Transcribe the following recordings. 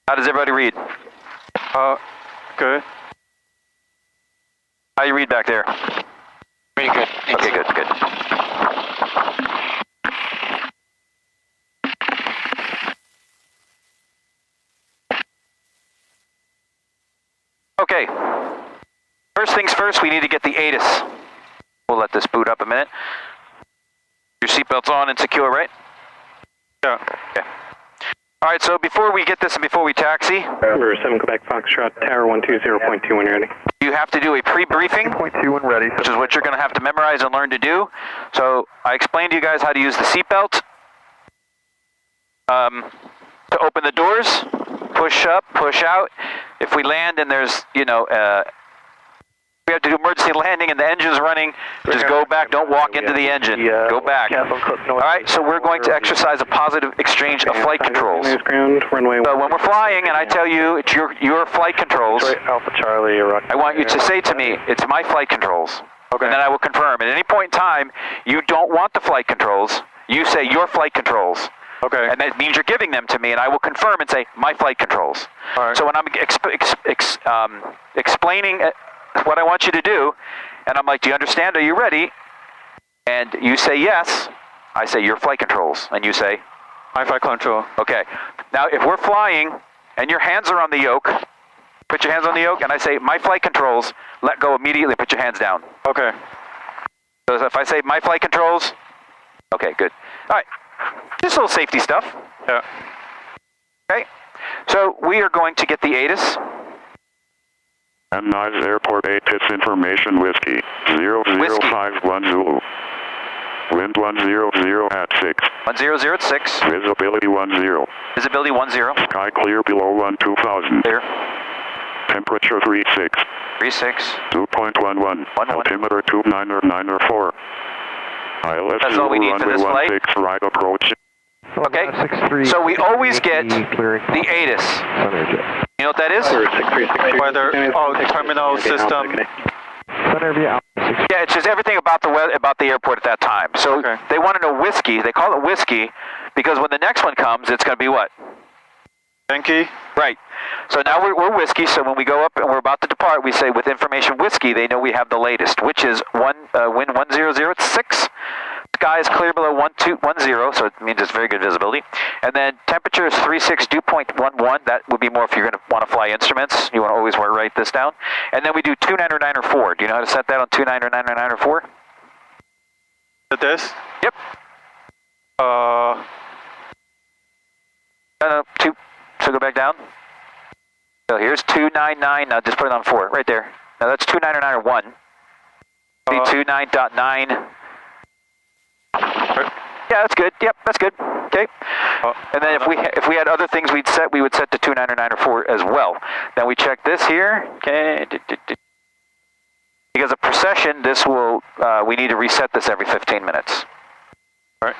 How does everybody read? Good. How you read back there? Pretty good. Okay, good, good. Okay. First things first, we need to get the ATIS. We'll let this boot up a minute. Your seatbelt's on and secure, right? Yeah. Okay. All right, so before we get this and before we taxi, Number 7 Quebec Foxtrot, Tower 120.2 when ready. you have to do a pre-briefing, 2.2 when ready. which is what you're going to have to memorize and learn to do. So I explained to you guys how to use the seatbelt, to open the doors, push up, push out. If we land and there's, you know, we have to do emergency landing and the engine's running, just go back, don't walk into the engine, go back. All right, so we're going to exercise a positive exchange of flight controls. So when we're flying and I tell you it's your flight controls, Alpha Charlie, I want you to say to me, it's my flight controls. Okay. And then I will confirm. At any point in time, you don't want the flight controls, you say your flight controls. Okay. And that means you're giving them to me, and I will confirm and say, my flight controls. All right. So when I'm explaining what I want you to do, and I'm like, do you understand? Are you ready? And you say yes, I say your flight controls, and you say? My flight control. Okay. Now, if we're flying, and your hands are on the yoke, put your hands on the yoke, and I say, my flight controls, let go immediately, put your hands down. Okay. So if I say, my flight controls, okay, good. All right. Just a little safety stuff. Yeah. Okay. So we are going to get the ATIS. nuys Airport ATIS information whiskey 00510 Zulu. Wind 100 at 6. 100 at 6. Visibility 10. Visibility 10. Sky clear below 12,000. Clear. Temperature 36. 36. 2.11. Altimeter 29904. ILS That's all we need for this flight. 16 right approach. Okay. So we always get the ATIS. You know what that is? Weather, terminal system. Yeah, it's just everything about the weather, about the airport at that time. So Okay. they want to know whiskey. They call it whiskey because when the next one comes, it's going to be what? Yankee. Right. So now we're whiskey. So when we go up and we're about to depart, we say with information whiskey, they know we have the latest, which is wind 100 at 6. Sky is clear below 1210, so it means it's very good visibility. And then temperature is 36, dew point 11. That would be more if you're going to want to fly instruments. You want to always write this down. And then we do 2909 or 4. Do you know how to set that on 2909 or 4? This? Yep. No, 2. So go back down. So here's 299. Now just put it on 4, right there. Now that's 299 or 1. 29.9. Yeah, that's good. Yep, that's good. Okay. And then if we had other things we would set to 299 or 4 as well. Then we check this here. Okay. Because of precession, this will we need to reset this every 15 minutes. All right.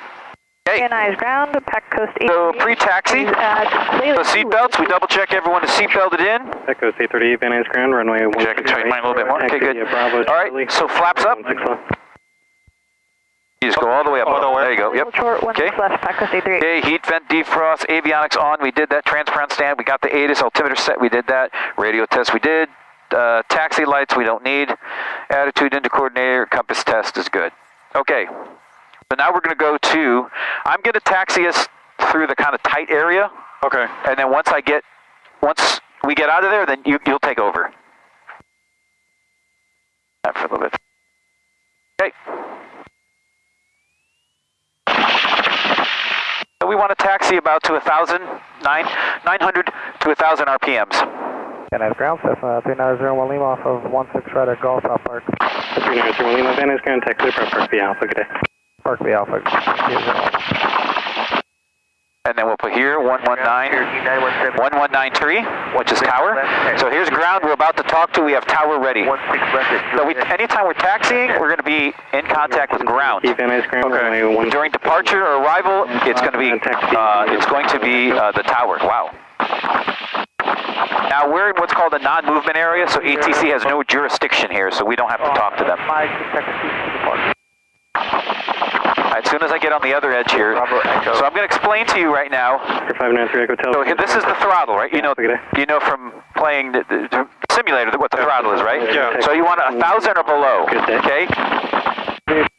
Okay. nuys ground, Pack Coast 8. So pre-taxi. So seatbelts, we double check everyone is seatbelted in. Echo C38, Van Nuys ground, runway 1. Check it, mine a little bit more. Okay, good. All right, so flaps up. You just go all the way up. All the way. There you go. Yep. Okay. Pack Coast 83. Okay, heat vent defrost, avionics on, we did that. Transparent stand, we got the ATIS altimeter set, we did that. Radio test, we did. Taxi lights, we don't need. Attitude into coordinator, compass test is good. Okay, so now we're going to go to, I'm going to taxi us through the kind of tight area. Okay. And then once we get out of there, then you'll take over. That for a little bit. Okay. So we want to taxi about to 900 to 1,000 RPMs. Van Nuys ground, Cessna 3901 Lima off of 16 right at Golf South Park. 3901 Lima, Van Nuys ground, taxi Park B Alpha, good day. Park B Alpha. And then we'll put here 1193, which is tower. So here's ground we're about to talk to. We have tower ready. So anytime we're taxiing, we're going to be in contact with ground. Okay. During departure or arrival, it's going to be the tower. Wow. Now we're in what's called a non-movement area, so ATC has no jurisdiction here, so we don't have to talk to them. As soon as I get on the other edge here. So I'm going to explain to you right now. 593 Echo Tel. So here, this is the throttle, right? You know from playing the simulator what the throttle is, right? Yeah. So you want 1,000 or below, okay?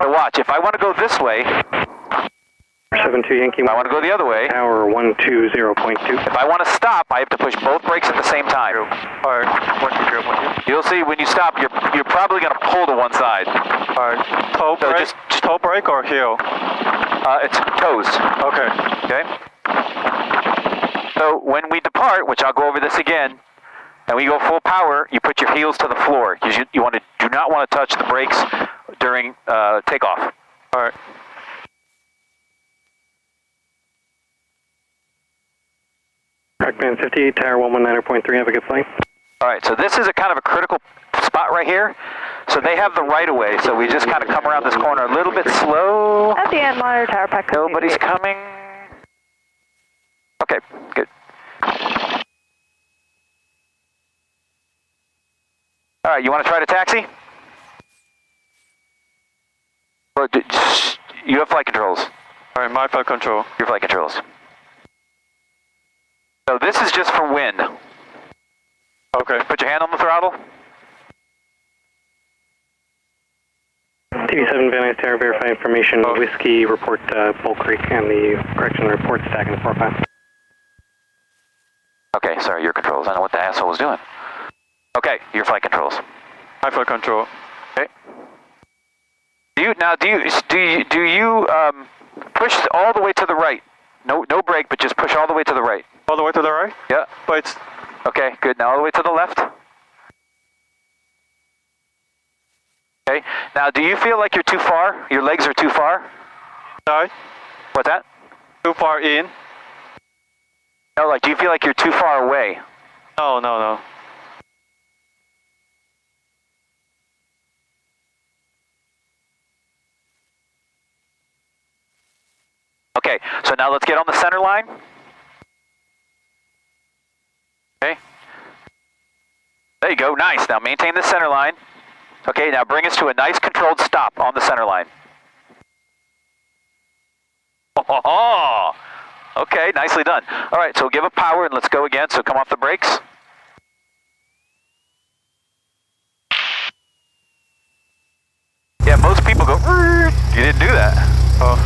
So watch, if I want to go this way, 72 Yankee. if I want to go the other way, Tower 120.2. if I want to stop, I have to push both brakes at the same time. Alright, 120. You'll see when you stop, you're probably going to pull to one side. Alright, toe So brake, toe brake or heel? It's toes, Okay. okay? So when we depart, which I'll go over this again, and we go full power, you put your heels to the floor. You do not want to touch the brakes during takeoff. Alright. Trackman 58, Tower 119.3, have a good flight. All right, so this is a kind of a critical spot right here. So they have the right of way, so we just kind of come around this corner a little bit slow. At the end, monitor tower pack code. Nobody's coming. Okay, good. All right, you want to try to taxi? Well, you have flight controls. Alright, my flight control. Your flight controls. So this is just for wind. Okay. Put your hand on the throttle. TV7 Van Nuys Tower, verify information. Whiskey, report Bull Creek, and the correction report stack in 4-5. Okay, sorry, your controls. I don't know what the asshole was doing. Okay, your flight controls. My flight control. Okay. Do you push all the way to the right? No brake, but just push all the way to the right. All the way to the right? Yeah. But it's... Okay, good. Now all the way to the left. Okay. Now, do you feel like you're too far? Your legs are too far? Sorry? What's that? Too far in? No, like, do you feel like you're too far away? No. Okay, so now let's get on the center line. Okay. There you go, nice. Now maintain the center line. Okay, now bring us to a nice controlled stop on the center line. Oh, okay, nicely done. All right, so give it power and let's go again. So come off the brakes. Yeah, most people go, you didn't do that. Oh.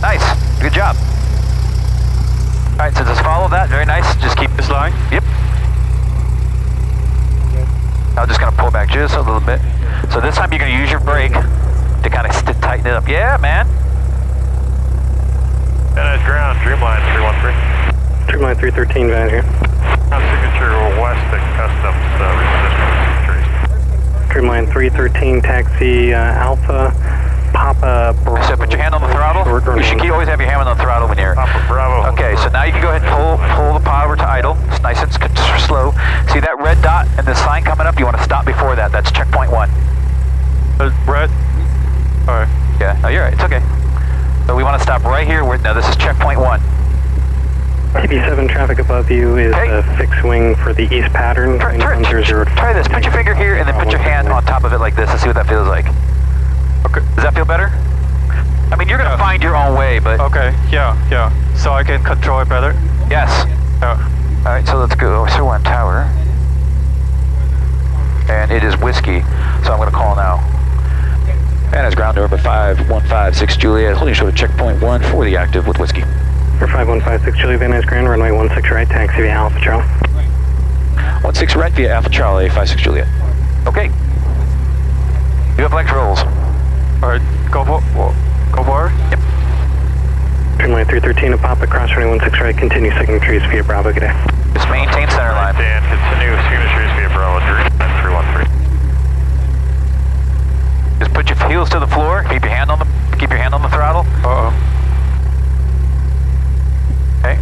Nice, good job. All right, so just follow that, very nice. Just keep This line? Yep. I'm just going to pull back just a little bit. So this time you're going to use your brake to kind of tighten it up. Yeah, man. Van Nuys ground, Dreamline 313. Dreamline 313, Van here. Ground signature west at customs, reposition trees. Dreamline 313, taxi Alpha, Papa Bravo. So put your hand on the throttle. You should always have your hand on the throttle when you're... Papa Bravo. Okay, so now you can go ahead and pull the power to idle. It's nice and slow. See that red dot and the sign coming up? You want to stop before that. That's checkpoint 1. Red? Alright. Yeah, no, you're right. It's okay. So we want to stop right here. No, this is checkpoint 1. TB7 traffic above you is a fixed wing for the east pattern. Try this. Put your finger here and then put your hand on top of it like this and see what that feels like. Okay. Does that feel better? I mean, you're going to find your own way, but... Okay, yeah. So I can control it better? Yes. Yeah. Alright, so let's go. So we're on tower. And it is whiskey, so I'm going to call now. And it's ground orbit 5156 Juliet, holding short of checkpoint 1 for the active with whiskey. For 5156 Juliet, Van Nuys Grand, runway 16 right, taxi via Alpha Charlie. 16 right via Alpha Charlie, 56 Juliet. Okay. You have flex rolls. Alright, go for it? Yep. Dreamline 313 to Papa, cross runway 16 right, continue signatories via Bravo, good day. Just maintain center line. And continue signatories via Bravo, Dreamline 313. Just put your heels to the floor. Keep your hand on the throttle. Uh-oh. Okay.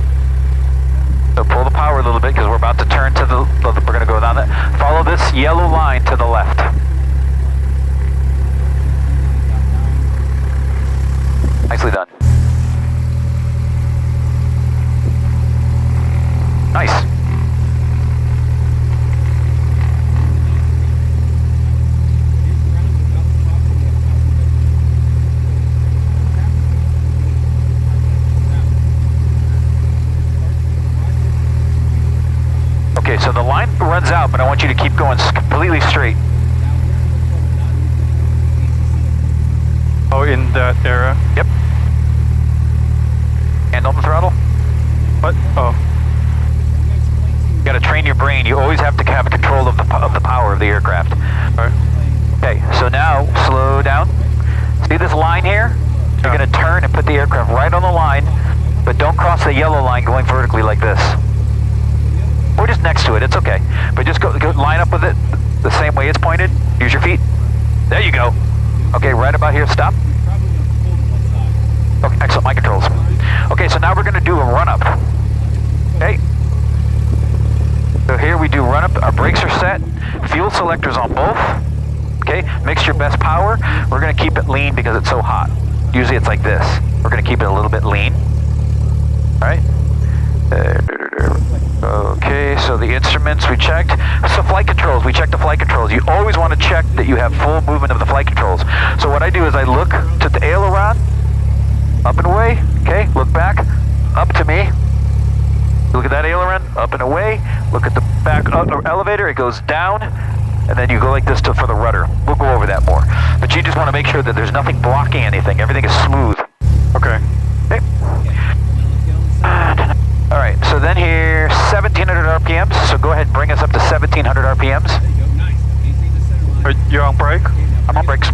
So pull the power a little bit because we're about to turn to the. We're going to go down that. Follow this yellow line to the left. Nicely done. Nice. so the line runs out, but I want you to keep going completely straight. Oh, in that area? Yep. Hand on the throttle. What? Oh. You got to train your brain. You always have to have control of the power of the aircraft. Alright. Okay, so now slow down. See this line here? You're going to turn and put the aircraft right on the line, but don't cross the yellow line going vertically like this. Or just next to it, it's okay. But just go line up with it the same way it's pointed. Use your feet. There you go. Okay, right about here, stop. Okay, excellent, my controls. Okay, so now we're going to do a run-up. Okay. So here we do run-up, our brakes are set, fuel selectors on both. Okay, mix your best power. We're going to keep it lean because it's so hot. Usually it's like this. We're going to keep it a little bit lean. All right. Okay, so the instruments we checked. So flight controls, we checked the flight controls. You always want to check that you have full movement of the flight controls. So what I do is I look to the aileron, up and away, okay, look back, up to me. Look at that aileron, up and away. Look at the back elevator, it goes down, and then you go like this for the rudder. We'll go over that more. But you just want to make sure that there's nothing blocking anything. Everything is smooth. Okay. Okay. All right, so then here, 1,700 RPMs. So go ahead and bring us up to 1,700 RPMs. You're on brake? I'm on brakes.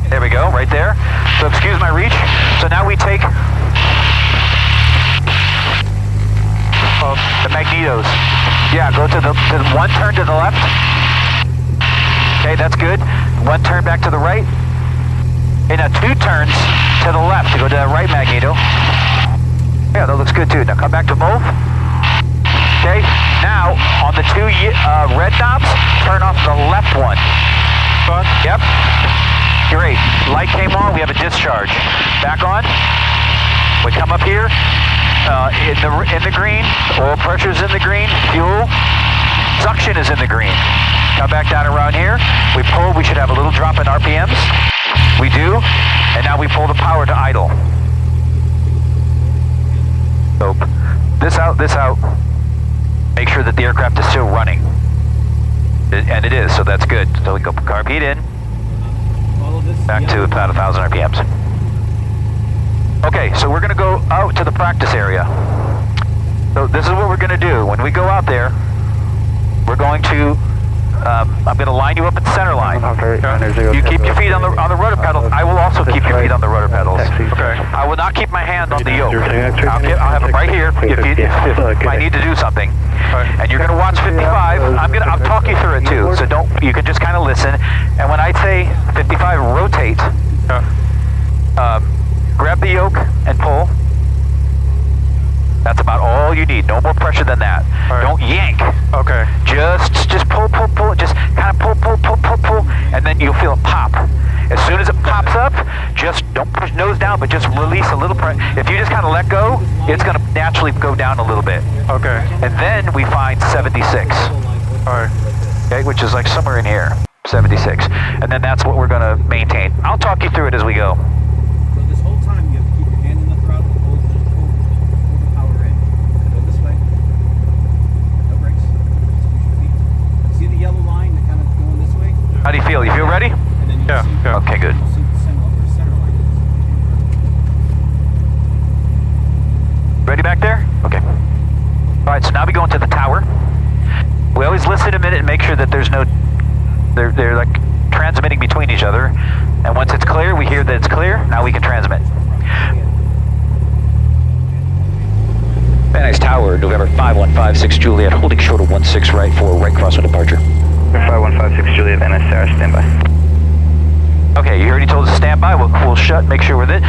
There we go, right there. So excuse my reach. So now we take the magnetos. Yeah, go to the one turn to the left. Okay, that's good. One turn back to the right. And now 2 turns to the left to go to that right magneto. Yeah, that looks good too. Now come back to both. Okay, now on the 2 red knobs, turn off the left one. Yep. Great. Light came on, we have a discharge. Back on. We come up here, in the green, oil pressure's in the green, fuel, suction is in the green. Come back down around here, we pull, we should have a little drop in RPMs. We do, and now we pull the power to idle. So, this out. Make sure that the aircraft is still running. And it is, so that's good. So we go carb heat in. Back to about 1,000 RPMs. Okay, so we're going to go out to the practice area. So this is what we're going to do. When we go out there, we're going to, I'm going to line you up at center line. You keep your feet on the rudder pedals. I will also keep your feet on the rudder pedals. Okay. I will not keep my hand on the yoke. I'll have it right here if I need to do something. And you're going to watch 55. I'll talk you through it too. So you can just kind of listen. And when I say 55, rotate. Grab the yoke and pull. That's about all you need. No more pressure than that. Right. Don't yank. Okay. Just pull. Just kind of pull, and then you'll feel it pop. As soon as it pops up, just don't push nose down, but just release a little pressure. If you just kind of let go, it's going to naturally go down a little bit. Okay. And then we find 76. All right. Okay, which is like somewhere in here, 76. And then that's what we're going to maintain. I'll talk you through it as we go. So this whole time you have to keep your hand in the throttle and hold the power in. Go this way. No brakes. Just use your feet. See the yellow line kind of going this way? How do you feel? You feel ready? And then you'll Yeah, see, yeah. Okay, good. you'll see the center line. Ready back there? Okay. All right, so now we go into the tower. We always listen a minute and make sure that there's no, they're like transmitting between each other. And once it's clear, we hear that it's clear, now we can transmit. Van Nuys Tower, November 5156 Juliet, holding short of 16 right for right crosswind departure. 5156 Juliet, Van Nuys Tower, standby. Okay, you already told us to stand by. We'll shut, make sure we're it.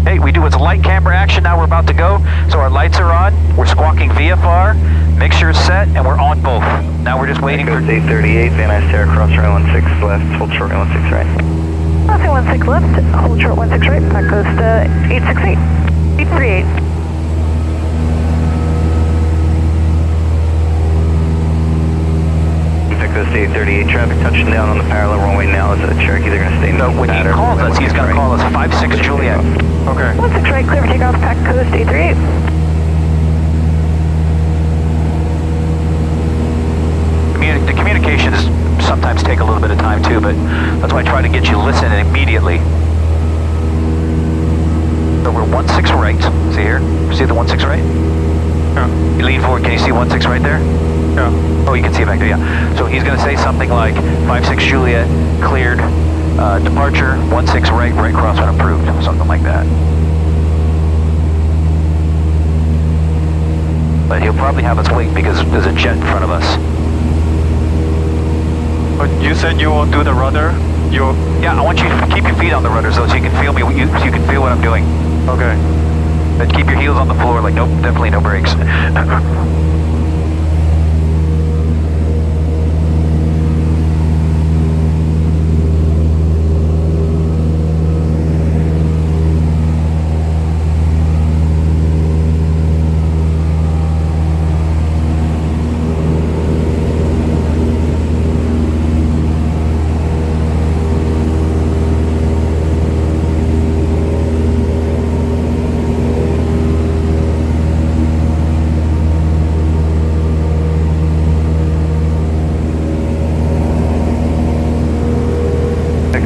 Hey, we do what's light camera action. Now we're about to go. So our lights are on. We're squawking VFR. Mixture is set, and we're on both. Now we're just waiting for 838, Van Nuys Tower, cross runway 16 left, hold short runway 16 right. Crossing 16 left, hold short 16 right, back coast 868. 838. Echo Coast 838, traffic touching down on the parallel runway now as Cherokee. They're going to stay in So the when he calls us, he's going to call us 56 Juliet. Okay. 16 right, clear for takeoff, Pack Coast 838. The communications sometimes take a little bit of time too, but that's why I try to get you listening immediately. So we're 16 right. See here? See the 16 right? Yeah. You lean forward. Can you see 16 right there? Yeah. Oh, you can see it back there, yeah. So he's going to say something like 56 Juliet, cleared, departure, 16 right, right crosswind approved, something like that. But he'll probably have us wait because there's a jet in front of us. But you said you won't do the rudder? Yeah, I want you to keep your feet on the rudder so you can feel me, so you can feel what I'm doing. Okay. But keep your heels on the floor, like nope, definitely no brakes.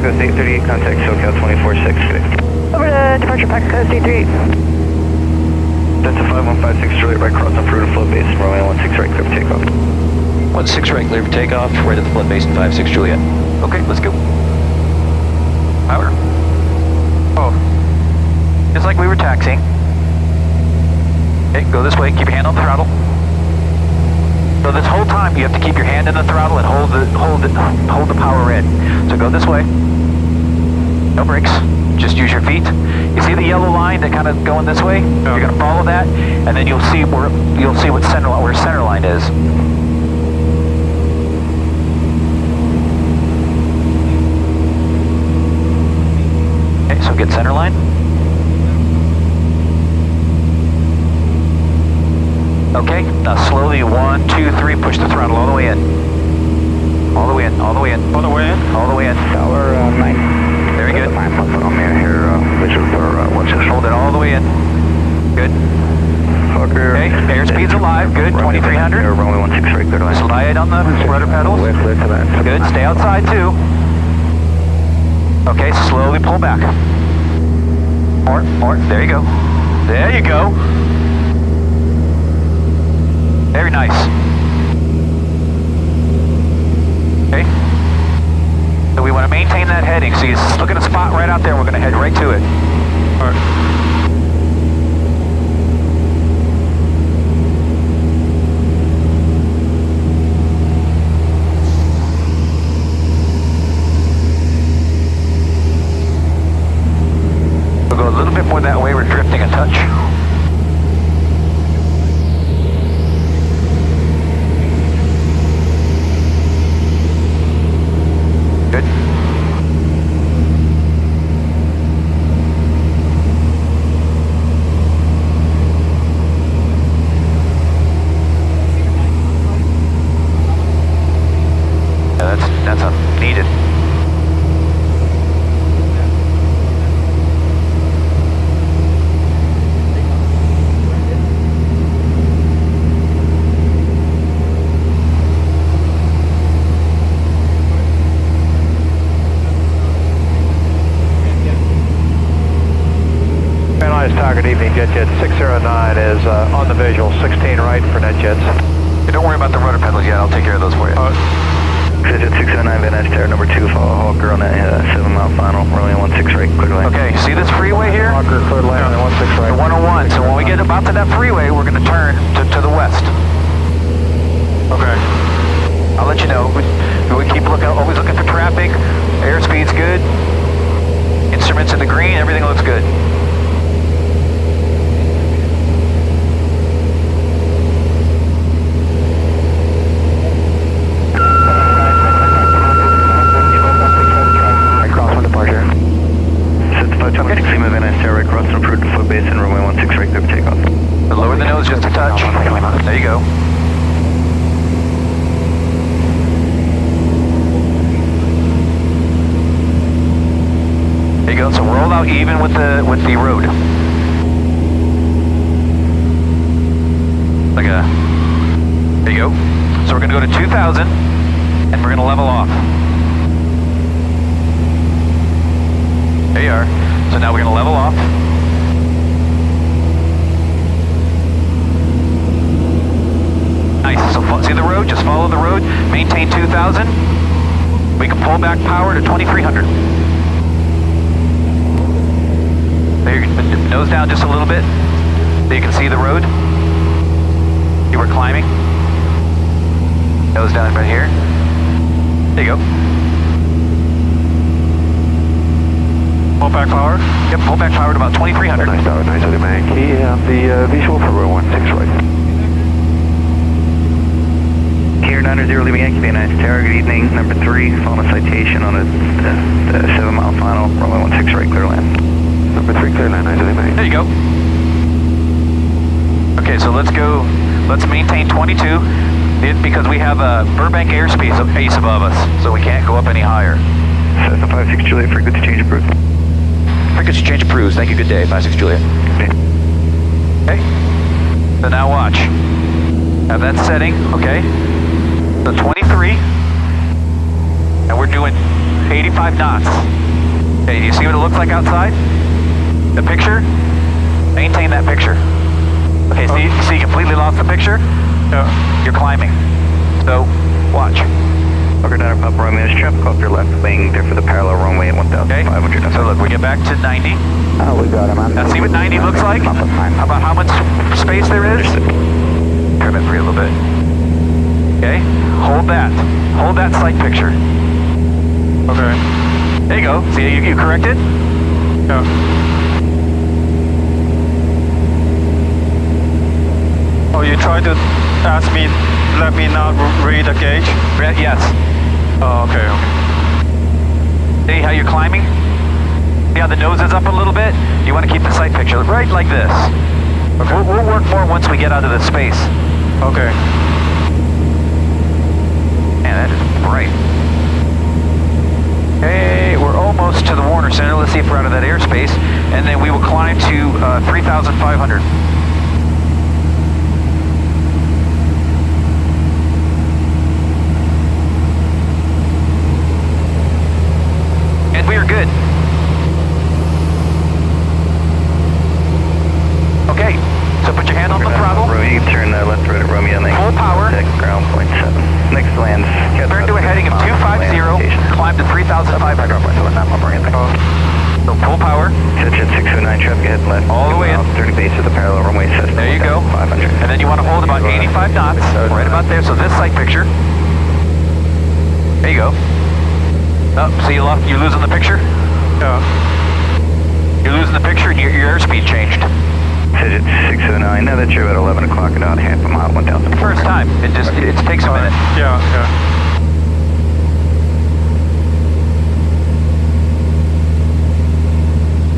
Coast 838, contact SoCal 246. Over to departure, Pack Coast 838. Delta 5156 Juliet, right cross on Fruita flow base, runway 16 right, clear for takeoff. 16 right, clear for takeoff, right at the flood base, 56 Juliet. Okay, let's go. Power. Oh. Just like we were taxiing. Okay, go this way, keep your hand on the throttle. So this whole time you have to keep your hand in the throttle and hold the power in. So go this way. No brakes. Just use your feet. You see the yellow line that kind of going this way? Yeah. You're gonna follow that, and then you'll see where center line is. Okay, so get center line. Okay, now slowly 1, 2, 3, push the throttle all the way in. All the way in, all the way in. All the way in? All the way in. Tower 9. Very good. I'm in here, visual for 16. Hold it all the way in. Good. Fucker. Okay, airspeed's alive. Good, 2300. Runway 16 right, clear to land. Slide on the rudder pedals. Good, stay outside too. Okay, slowly pull back. More, there you go. There you go. Very nice. Okay. So we want to maintain that heading. So you look at a spot right out there. We're going to head right to it. All right. We'll go a little bit more that way. We're drifting a touch. Good. Yeah, that's needed. Target evening jet 609 is on the visual, 16 right for net jets. Hey, don't worry about the rudder pedals yet. I'll take care of those for you. Jet 609 Van Ness Tower number 2, follow Hawker on that 7-mile final, runway 16 right, clear to land. Okay, see this freeway here? Hawker clear to land on 16 right. The 101. So when we get about to that freeway, we're going to turn to the west. Okay. I'll let you know. We keep always looking for traffic. Airspeed's good. Instruments in the green. Everything looks good. Lower the nose just a touch. There you go. go. So roll out even with the road. Like a. There you go. So we're gonna go to 2,000, and we're gonna level off. There you are. So now we're gonna level off. Nice. So see the road? Just follow the road. Maintain 2,000. We can pull back power to 2,300. There, nose down just a little bit, so you can see the road. You were climbing. Nose down right here. There you go. Pull back power. Yep, pull back power to about 2,300. Nice tower, nice of the man. Key on the visual for row 16 right. Here 90 leaving Yankee Bay 9 Tower, good evening. Number 3, following a citation on a 7-mile final, runway 16 right, clear land. Number 3, clear land, nice of the man. There you go. Okay, so let's go, let's maintain 22, because we have a Burbank airspace ace above us, so we can't go up any higher. Cessna 56 Juliet, frequency change approved. Frequency change approved, thank you, good day, 56 Juliet. Okay, so now watch. Have that setting, okay? So 23, and we're doing 85 knots. Okay, do you see what it looks like outside? The picture? Maintain that picture. Okay, see you completely lost the picture? Yeah. You're climbing. So, watch. Over down Papa Romeo, traffic off your left wing, there for the parallel runway at 1,500. Okay, so look, we get back to 90. Oh, we got him. Now see what 90 looks like? About how much space there is? Trim it for you a little bit. Okay, hold that sight picture. Okay. There you go, see you corrected? Yeah. Oh, you tried to ask me, let me not read the gauge? Yes. Oh, okay. See how you're climbing? See how the nose is up a little bit? You want to keep the sight picture right like this. Okay. We'll work more once we get out of the space. Okay. Man, that is bright. Okay, we're almost to the Warner Center. Let's see if we're out of that airspace. And then we will climb to 3,500. And we are good. Okay, so put your hand on the throttle. You can turn left right at Romeo and Full power. ground point 7. Next lands. Turn to a heading of 250, climb to 3,500. So full power. Jet 609, traffic ahead left. All the way in. 30 base of the parallel runway system. There you go. 500. And then you want to hold about 85 knots, right about there. So this sight picture. There you go. Oh, see you're losing the picture? Yeah. You're losing the picture and your airspeed changed. Jet 609, now that you're at 11 o'clock and about half a mile, 1,000. First time. It takes a minute. Yeah, yeah.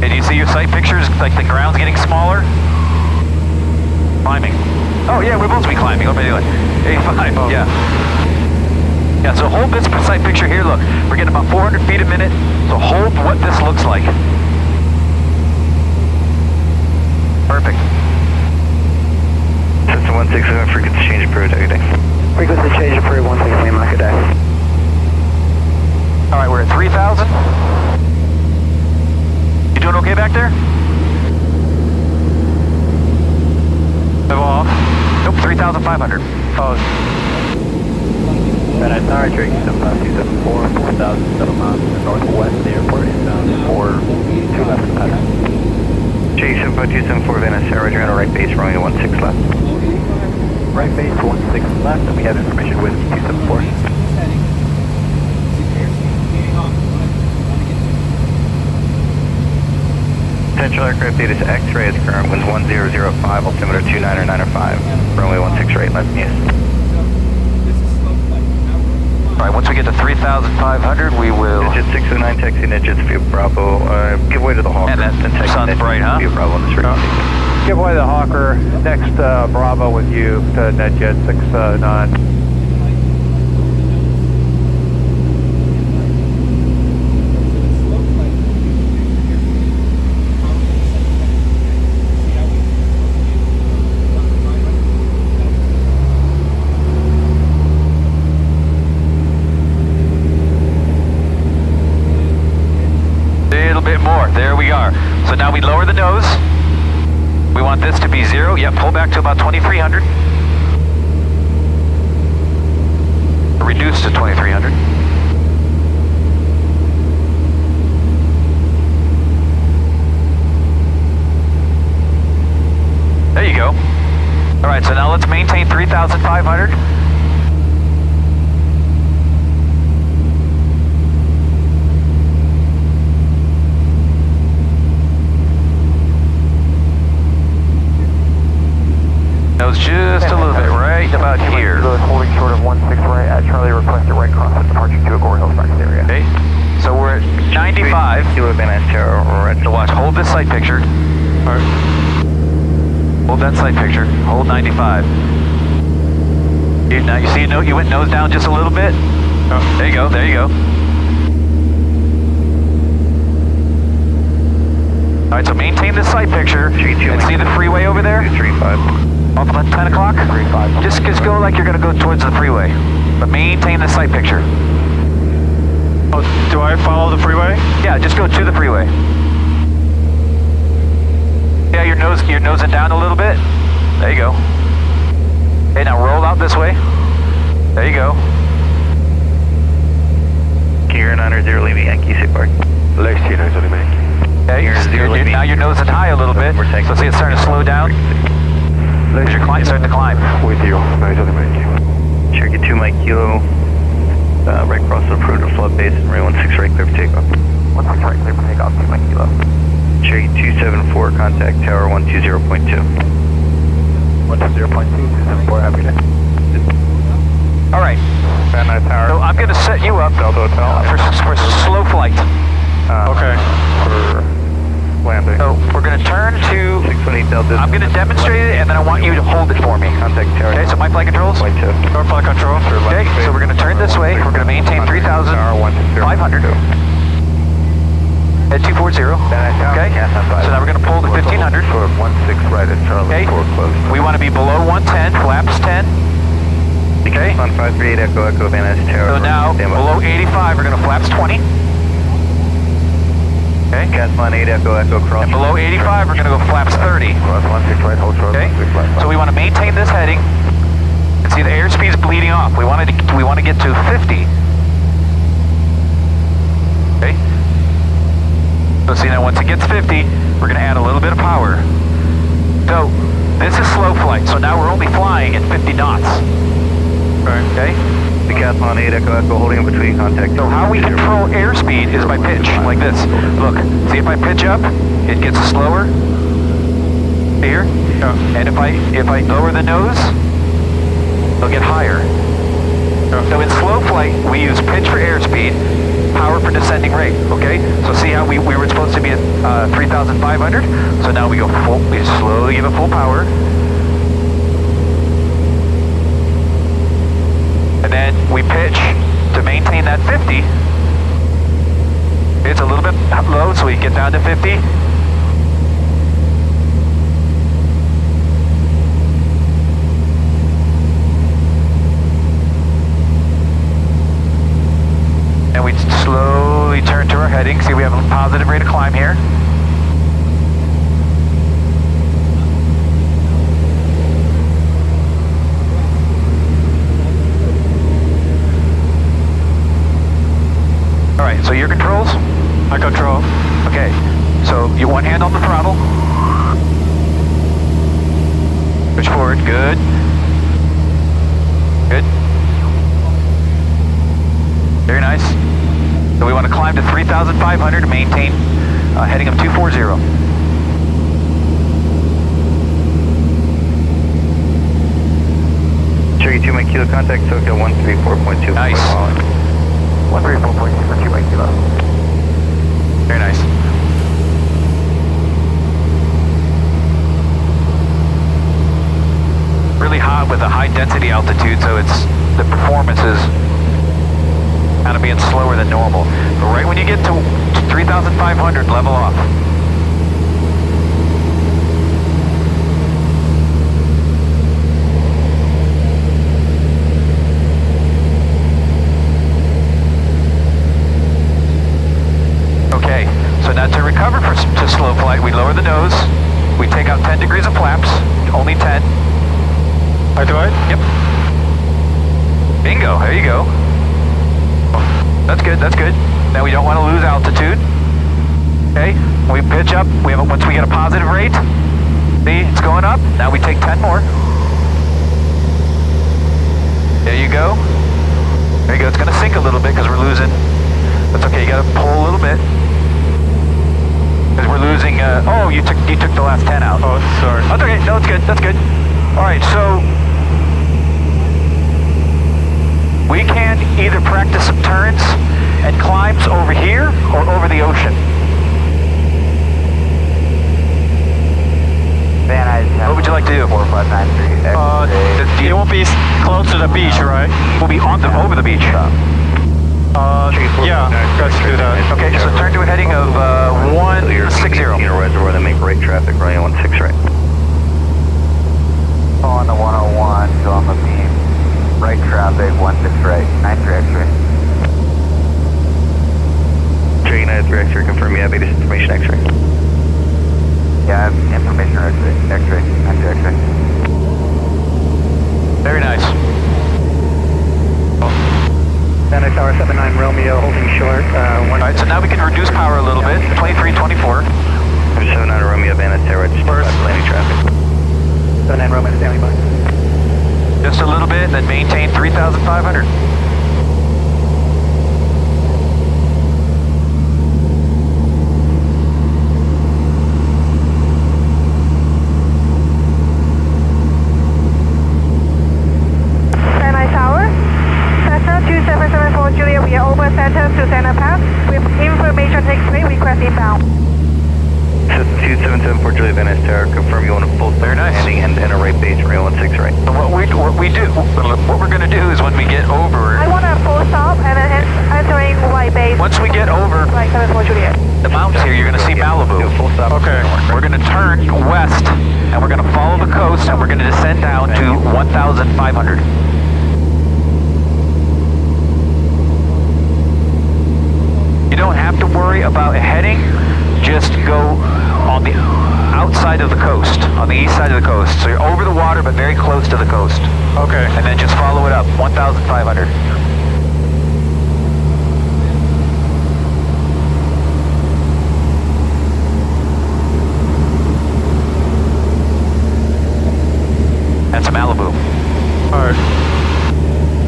And you see your sight pictures, like the ground's getting smaller? Climbing. Oh yeah, we're supposed to be climbing. What am I doing? 85, yeah. Yeah, so hold this sight picture here. Look, we're getting about 400 feet a minute. So hold what this looks like. Perfect. System 167, frequency change approved, good day. Frequency change approved, 160 Lima, good day. All right, we're at 3,000. You doing okay back there? Level off. Nope, 3,500. Oh, Bad Tower, Drake 75274, 4,007 miles to the northwest of the airport, inbound for 2 left of pattern. J75274, Van Sarah, you're on a right base, Romeo 16 left. Right base 16 left, and we have information with 274. Central aircraft data to X-ray is current, winds 1005, altimeter 29905, Romeo 16 right, left news. All right, once we get to 3,500, we will... Jet 609, taxi NetJets Via Bravo, give way to the Hawker. And that sun's bright, huh? Via Bravo on this frequency. Give away the Hawker, next Bravo with you to NetJet 609. there we are. So now we lower the nose. We want this to be 0. Yep, pull back to about 2,300. Reduce to 2,300. There you go. All right, so now let's maintain 3,500. Nose just a little bit right about here. Holding short of 16 right at Charlie, request a right cross at departure to Agora Hills Park area. Okay, so we're at 95. Kilo Van Nuys Tower, right. So watch, hold this sight picture. All right. Hold that sight picture. Hold 95. Now you see you went nose down just a little bit? Oh, there you go, there you go. All right, so maintain this sight picture. And see the freeway over there? 35. Off at 10 o'clock? 35. Just go like you're going to go towards the freeway. But maintain the sight picture. Oh, do I follow the freeway? Yeah, just go to the freeway. Yeah, you're nosing down a little bit. There you go. Okay, now roll out this way. There you go. Gear 900 Lima Yankee, Sig Park. Lexi 900 Yankee. Okay, now you're nosing high a little bit. So see it's starting to slow down. As you're starting to climb. With you, 900 Yankee. Cherokee 2 Mike Kilo. Right cross the perimeter flood base and runway 16 right clear for takeoff. 16 right clear for takeoff, 2 Mike Kilo. Cherokee 274, contact tower 120.2. 120.2, 274, happy day. All right. Van Nuys Tower. So I'm going to set you up Delta Hotel. for slow flight. Okay. For landing. So we're going to turn to, 618 Delta. I'm going to demonstrate it and then I want you to hold it for me. Contact tower. Okay, so my flight controls. Point 2. Door flight control. Okay, so we're going to turn this way. We're going to maintain 3,500. At 240. Okay, so now we're going to pull to 1,500. Short of 16 right at Charlie. Okay, we want to be below 110, flaps 10. Okay, On 538 Echo Echo Van Nuys Tower. so now below 85, we're going to flaps 20. Okay, Castlon 8 Echo Echo cross. and below 85, we're going to go flaps 30. Cross 16 right, hold short. Okay, 16 right. so we want to maintain this heading. And see the airspeed's bleeding off. We want to get to 50. Okay. So see now once it gets 50, we're going to add a little bit of power. So this is slow flight. So now we're only flying at 50 knots. Okay. The Castlon 8 Echo Echo holding in between contact. So how we control airspeed is by pitch, like this. Look, see if I pitch up, it gets slower. Here. Yeah. And if I lower the nose, it'll get higher. Yeah. So in slow flight, we use pitch for airspeed, power for descending rate, okay? So see how we were supposed to be at 3,500? So now we go full, we slowly give it full power. And then we pitch to maintain that 50. It's a little bit low, so we get down to 50. And we slowly turn to our heading. See, we have a positive rate of climb here. All right, so your controls? I control. Okay, so you one hand on the throttle. Push forward, good. Good. Very nice. So we want to climb to 3,500 to maintain a heading of 240. Cherokee 2 Mike Kilo, contact Tokyo 134.2. Nice. 134.2 for 2 Mike Kilo. Very nice. Really hot with a high density altitude, so the performance is kind of being slower than normal. But right when you get to 3,500, level off. Okay, so now to recover to slow flight, we lower the nose. We take out 10 degrees of flaps, only 10. I do it? Yep. Bingo, there you go. That's good, that's good. Now we don't want to lose altitude. Okay, we pitch up, once we get a positive rate, see, it's going up. Now we take 10 more. There you go. There you go, it's gonna sink a little bit because we're losing. That's okay, you gotta pull a little bit. Because we're losing, oh, you took the last 10 out. Oh, sorry. That's okay, no, it's good, that's good. All right, so we can either practice some turns and climbs over here or over the ocean. Van Nuys, What would you like to do? 4593. It won't be close to the beach, right? We'll be over the beach. Yeah, let's do that. Okay, so turn to a heading of 160. Unit reservoir, then make right traffic, running 16 right. On the 101, so on the beam. Right traffic, 16 right, 93 X-ray. J United 3 X-ray, confirm you have latest information X-ray. Yeah, I have information X-ray, 93 X-ray. Very nice. Van Nuys Tower 79 Romeo holding short. All right, so now we can reduce power a little bit. 2324. 79 Romeo, Van Nuys Tower, just landing traffic. 79 Romeo standing by. Just a little bit, then maintain 3,500. Van Nuys Tower, Cessna 2774 Julia, we are over Center to Center Pass. With information X-ray, request inbound. 2774 Julia, Van Nuys Tower, confirm you want a full Very nice. landing and a right base, runway 16 right. So what we're going to do is when we get over, I want a full stop and then entering white base. once we get over Right, 74 Julia. the mountains here, you're going to see Malibu. Do a full stop. Okay. We're going to turn west, and we're going to follow the coast, and we're going to descend down to 1,500. You don't have to worry about heading, just go on the outside of the coast, on the east side of the coast. So you're over the water, but very close to the coast. Okay. And then just follow it up, 1,500. That's Malibu. Alright.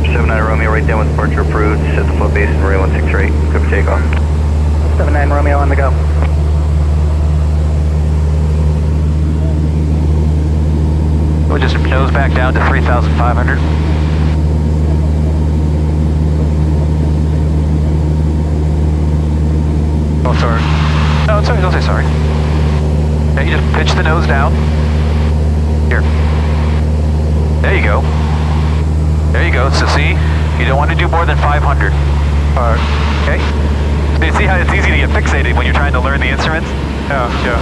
79 Romeo, right down with departure approved, set the float base and runway 16 right, quick takeoff. 79 Romeo on the go. We'll just nose back down to 3,500. Oh, sorry. No, it's sorry, don't say sorry. Now you just pitch the nose down. Here. There you go. There you go. So see, you don't want to do more than 500. Alright. Okay? So you see how it's easy to get fixated when you're trying to learn the instruments? Yeah, yeah.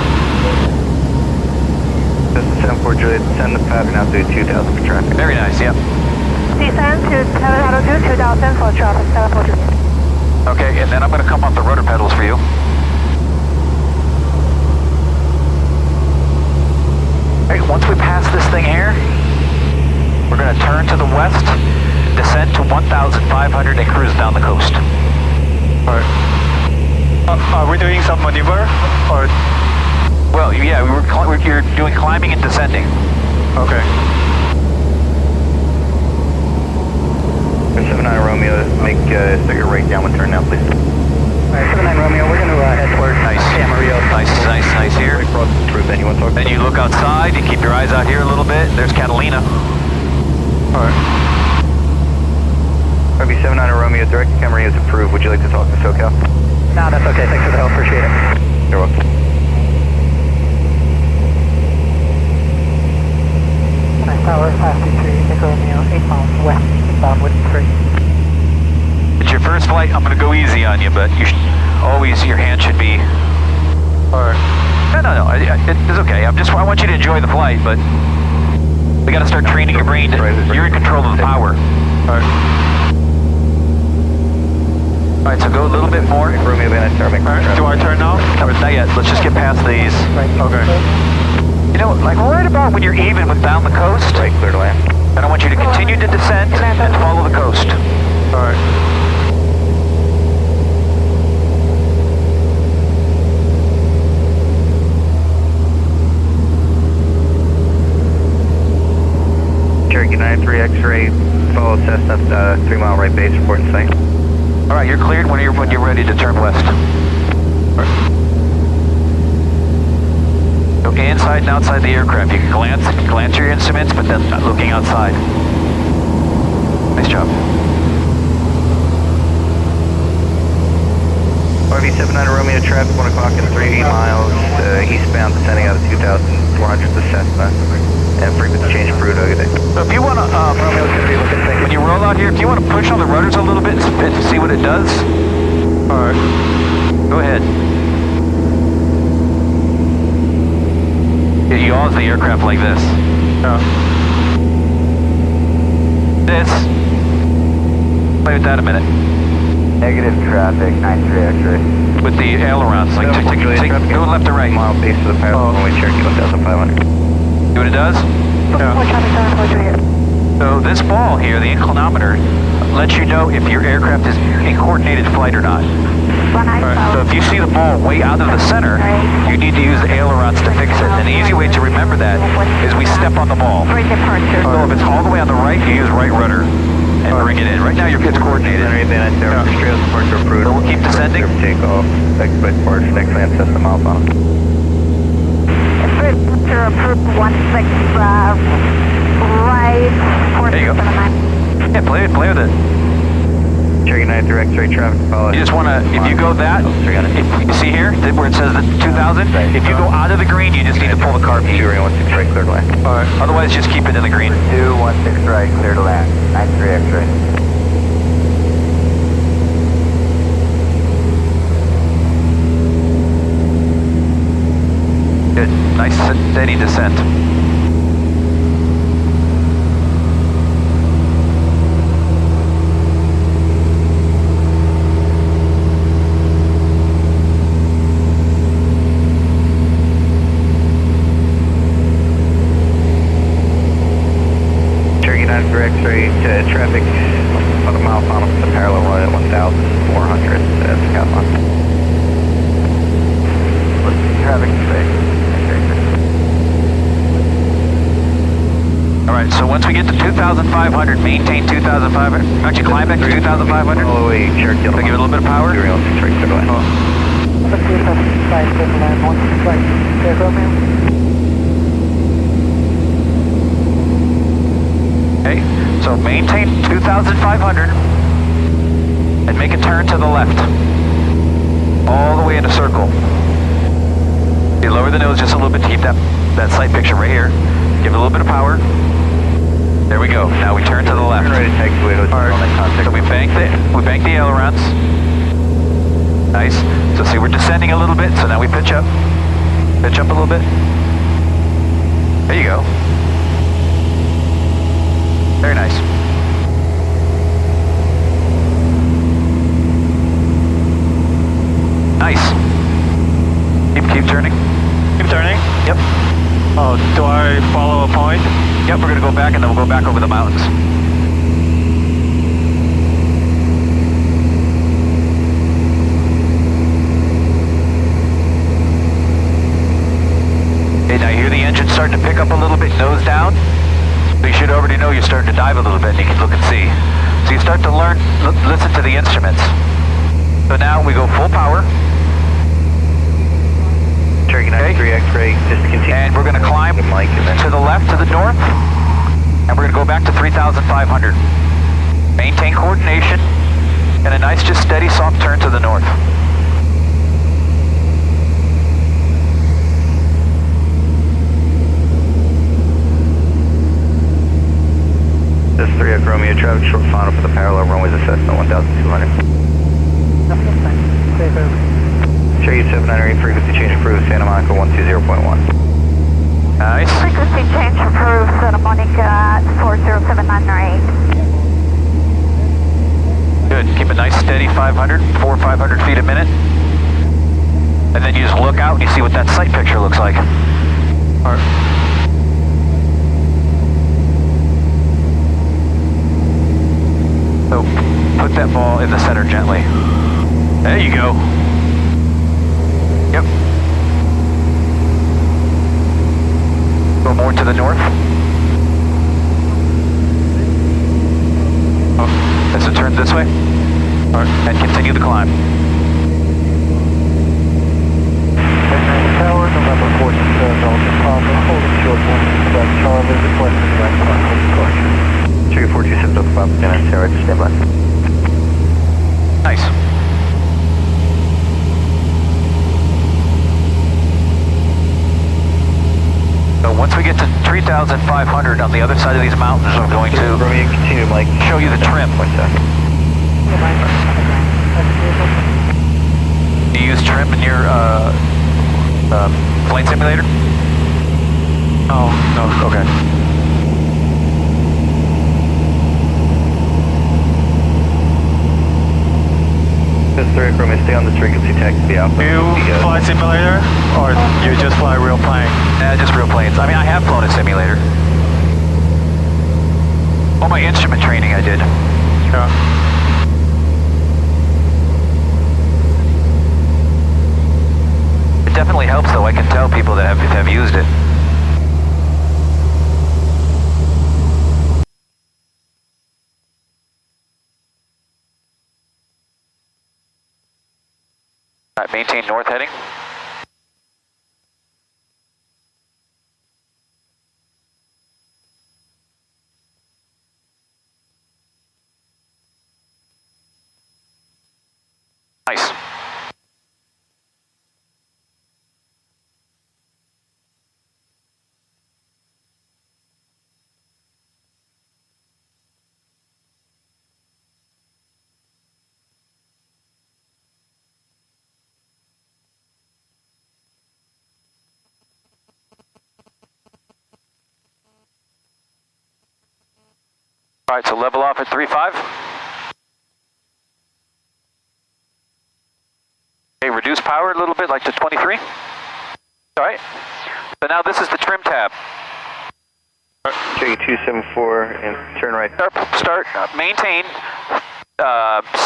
Cessna 74 Juliet, send the pattern out to 2,000 for traffic. Very nice, yep. Descend to 702, 2000 for traffic, 74 Julia. Okay, and then I'm going to come off the rotor pedals for you. All right, once we pass this thing here, we're going to turn to the west, descend to 1,500 and cruise down the coast. Alright. Are we doing some maneuver? Or... Well, yeah, you're doing climbing and descending. Okay. 79 Romeo, make start your right downwind turn now, please. Alright, 79 Romeo, we're going to head towards Nice. Camarillo. Nice here. Approved, then you want to talk? Then you look outside, you keep your eyes out here a little bit. There's Catalina. Alright. RB 79 Romeo, direct to Camarillo is approved. Would you like to talk to SoCal? No, that's okay. Thanks for the help. Appreciate it. You're welcome. Nice Tower, 523, Echo Romeo, 8 miles west, bound with 3. It's your first flight. I'm going to go easy on you, but you always, your hand should be... Alright. No. It's okay. I want you to enjoy the flight, but we got to start training your brain. You're in control of the power. Alright. All right, so go a little bit more. Romeo Van Nuys, Tower. Alright, do I turn now? No, not yet. Let's just get past these. Okay. You know, like right about when you're even with down the coast, Right, clear to land. then I want you to continue to descend and follow the coast. Alright. Cherokee 93 X-ray, follow Cessna, 3 mile right base, report in sight. All right, you're cleared when you're ready to turn west. Go inside and outside the aircraft. You can glance your instruments, but then not looking outside. Nice job. RV-700 Romeo traffic, 1 o'clock and 3 miles eastbound, descending out of 2,400 to Cessna. And frequency change approved, okay. So if you want to, when you roll out here, if you want to push on the rudders a little bit and see what it does, Alright. go ahead. It yaws the aircraft like this. Yeah. This. Play with that a minute. Negative traffic, 93 X-ray. With the ailerons, like go left to right. Mile base to the pilot, runway Cherokee 1,500. See what it does? So this ball here, the inclinometer, lets you know if your aircraft is in coordinated flight or not. So if you see the ball way out of the center, you need to use the ailerons to fix it. And the easy way to remember that is we step on the ball. So if it's all the way on the right, you use right rudder and bring it in. Right now it's coordinated. So we'll keep descending. Takeoff, expect departure, next land system alpha. Approved 16 right, There you go. 479. Yeah, play with it. Cherokee 93 X-ray traffic follow. You just want to, if you go that, if you see here, where it says the 2000, if you go out of the green, you just need to pull the carb. 2 16 right, clear to land. Alright. Otherwise, just keep it in the green. 216 right, clear to land. 93 X-ray. Good. Nice steady descent. Cherokee 93 X-ray traffic about a mile final to the parallel run at 1,400 Scout line. What's the traffic space? All right, so once we get to 2,500, maintain 2,500. Actually, climb back to 2,500. All the way, Cherokee. So give it a little bit of power. 2 16 right, clear to land. Okay, so maintain 2,500 and make a turn to the left. All the way in a circle. You lower the nose just a little bit to keep that sight picture right here. Give it a little bit of power. There we go. Now we turn to the left. Turn right at taxiway to All right. So we bank the ailerons. Nice. So see, we're descending a little bit. So now we pitch up. Pitch up a little bit. There you go. Very nice. Nice. Keep turning. Keep turning? Yep. Oh, do I follow a point? Yep, we're going to go back and then we'll go back over the mountains. Okay, now you hear the engine starting to pick up a little bit, nose down. So you should already know you're starting to dive a little bit and you can look and see. So you start to learn, listen to the instruments. So now we go full power. Cherokee 93 X-ray, just continue. And we're going to climb to the left, to the north, and we're going to go back to 3,500. Maintain coordination, and a nice, just steady, soft turn to the north. This 3 Echo Romeo traffic, short final for the parallel runways assessment 1,200. Cherokee 798, frequency change approved, Santa Monica 120.1. Nice. Frequency change approved, Santa Monica 40798. Good. Keep it nice, steady, 500, 400 or 500 feet a minute. And then you just look out and you see what that sight picture looks like. All right. So put that ball in the center gently. There you go. Yep. Go more to the north. Oh, as it turns this way. All right. And continue the climb. Tower, November 14, Delta Papa, holding short 1, Charlie, requesting direct final departure. Trigger 427 Delta Papa, and Sarah, stand by. Nice. So once we get to 3,500 on the other side of these mountains, I'm going to continue, Mike. show you the trim. Do you use trim in your flight simulator? Oh, no, okay. This 3 crew may stay on the frequency tag to be out. Do you fly simulator or you just fly real plane? Just real planes. I mean, I have flown a simulator. All my instrument training I did. Yeah. It definitely helps though. I can tell people that have used it. All right, maintain north heading. Nice. All right, so level off at 3.5. Okay, reduce power a little bit, like to 23. All right. So now this is the trim tab. Trigger 274 and turn right. Start, maintain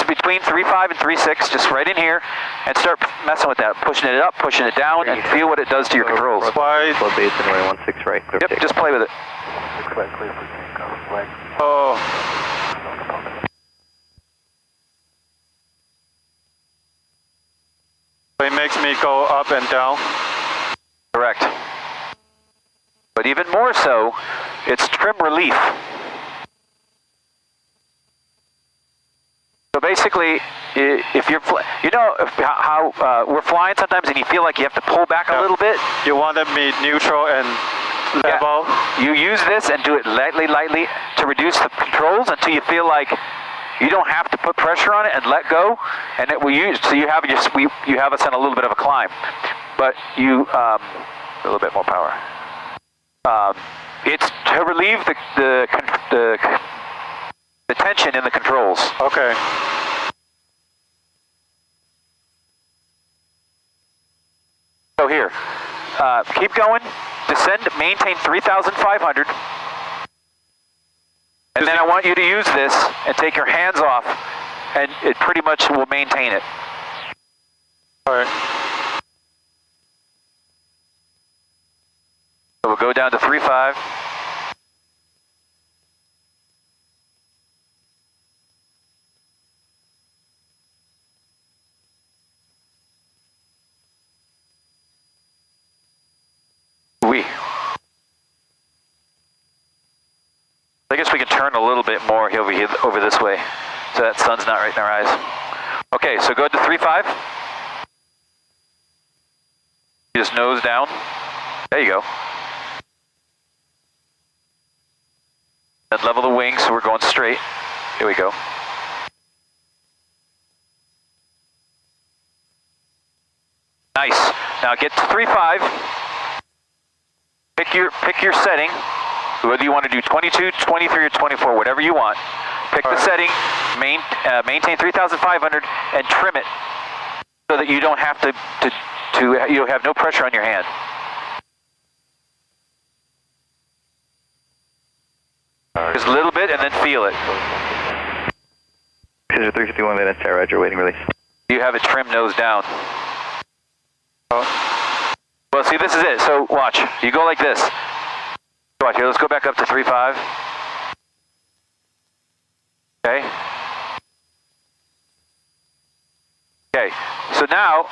between 3.5 and 3.6, just right in here, and start messing with that, pushing it up, pushing it down, and feel what it does to your controls. Fly. Slow base and runway 16 right. Yep, just play with it. Oh. It makes me go up and down. Correct. But even more so, it's trim relief. So basically, if you're, how we're flying sometimes and you feel like you have to pull back a little bit? You wanted me neutral and level? Yeah. You use this and do it lightly to reduce the controls until you feel like you don't have to put pressure on it and let go, and it will use. So you have you have us on a little bit of a climb, but you a little bit more power. It's to relieve the tension in the controls. Okay. So here, keep going, descend, maintain 3,500. And then I want you to use this and take your hands off, and it pretty much will maintain it. All right. So we'll go down to 3.5. I guess we can turn a little bit more over this way, so that sun's not right in our eyes. Okay, so go to 3.5. Just nose down. There you go. And level the wings so we're going straight. Here we go. Nice. Now get to 3.5. Pick your setting. Whether you want to do 22, 23, or 24, whatever you want. Pick the setting, maintain 3,500, and trim it so that you don't have to you have no pressure on your hand. Just a little bit and then feel it. Cruiser 351 minutes, Roger, waiting release. You have it trimmed nose down. Oh. Well, see, this is it. So watch. You go like this. Watch here. Let's go back up to 3.5. Okay. Okay. So now